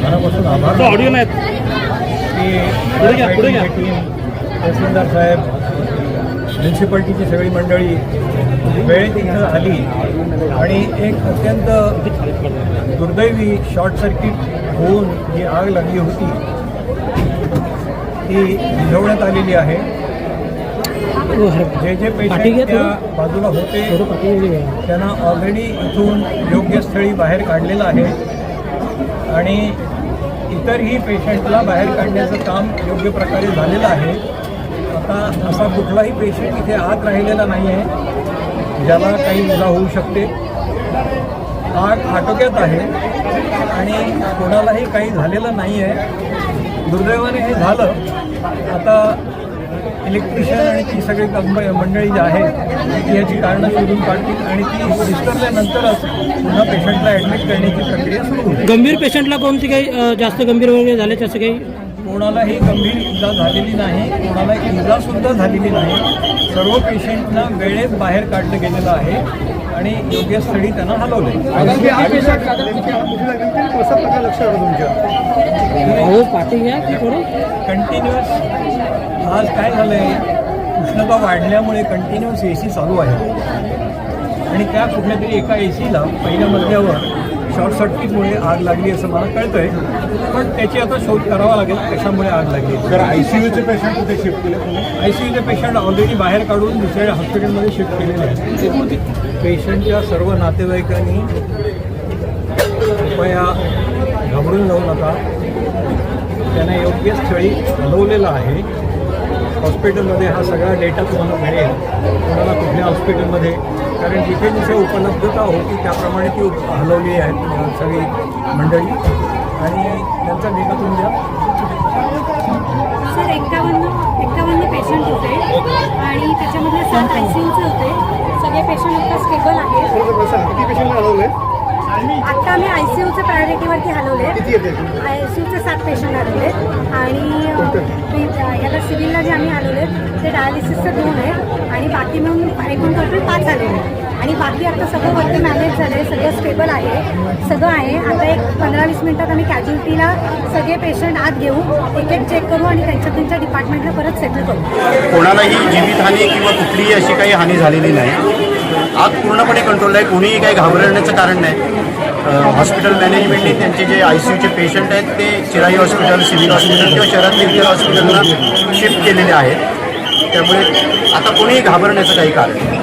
मनापासून आभार ऑडिओ नाहीत की तहसीलदार साहेब, म्युन्सिपाल्टीची सगळी मंडळी वेळेत इथं आली आणि एक अत्यंत दुर्दैवी शॉर्ट सर्किट होऊन जी आग लागली होती ती विझवण्यात आलेली आहे. जे जे पेशंट त्या बाजूला होते त्यांना ऑलरेडी इथून योग्य स्थळी बाहेर काढलेलं आहे आणि इतरही पेशंटला बाहेर काढण्याचं काम योग्य प्रकारे झालेलं आहे. आता असा कुठलाही पेशंट इथे आत राहिलेला नाही आहे ज्याला काही इजा होऊ शकते. आग आटोक्यात आहे आणि कोणालाही काही झालेलं नाही आहे. दुर्दैवाने हे झालं. आता इलेक्ट्रिशियन आणि ती सगळी मंडळी जी आहेत ती याची कारणं शोधून काढतील आणि ती विस्तारल्यानंतरच पुन्हा पेशंटला ॲडमिट करण्याची प्रक्रिया सुरू होईल. गंभीर पेशंटला कोणती काही जास्त गंभीर वगैरे झाले असं काही? कोणालाही गंभीर इजा झालेली नाही, कोणाला इजासुद्धा झालेली नाही. सर्व पेशंटना वेळेत बाहेर काढलं गेलेलं आहे आणि योग्य स्थळी त्यांना हलवले. कंटिन्युअस आज काय झालं आहे, उष्णता वाढल्यामुळे कंटिन्युअस AC चालू आहे आणि त्या कुठल्या तरी एका ACला पहिल्या मजल्यावर शॉर्ट सर्किटमुळे आग लागली असं मला कळतं आहे. पण त्याची आता शोध करावा लागेल कशामुळे आग लागली. तर ICUचे पेशंट कुठे शिफ्ट केले? ICUचे पेशंट ऑलरेडी बाहेर काढून दुसऱ्या हॉस्पिटलमध्ये शिफ्ट केलेले आहेत. पेशंटच्या सर्व नातेवाईकांनी कृपया घाबरून जाऊ नका. त्यांना योग्य स्थळी हलवलेलं आहे. हॉस्पिटलमध्ये हा सगळा डेटा तुम्हाला मिळेल कोणाला कुठल्या हॉस्पिटलमध्ये, कारण जिथे जिथे उपलब्धता होती त्याप्रमाणे ती हलवली आहेत सगळी मंडळी आणि त्यांचा डेटा तुम्ही द्या. सर 51 पेशंट होते आणि त्याच्यामध्ये 7 ICUचे होते. सगळे पेशंट आता स्टेबल आहेत. किती पेशंट हलवले? आत्ता आम्ही ICUचे प्रायोरिटीवरती हलवले. ICUचे 7 पेशंट हलवले आणि याला सिव्हिलला जे आम्ही हलवले ते डायलिसिसचे 2 आहेत आणि बाकी मिळून एकूण टोटल 5 झालेले आणि बाकी आता सगळं वरती मॅनेज झालं आहे. सगळं स्टेबल आहे, सगळं आहे. आता एक 15-20 मिनिटात आम्ही कॅज्युअल्टीला सगळे पेशंट आत घेऊ, एक चेक करू आणि त्यांच्या डिपार्टमेंटला परत सेटल करू. कोणालाही जीवितहानी किंवा कुठलीही अशी काही हानी झालेली नाही. आग पूर्णपणे कंट्रोल आहे. कोणीही काही घाबरण्याचं कारण नाही. हॉस्पिटल मॅनेजमेंटने त्यांचे जे ICUचे पेशंट आहेत ते चिराई हॉस्पिटल, सिव्हिल हॉस्पिटल किंवा शहरातील इतर हॉस्पिटलला शिफ्ट केलेले आहेत. त्यामुळे आता कोणीही घाबरण्याचं काही कारण नाही.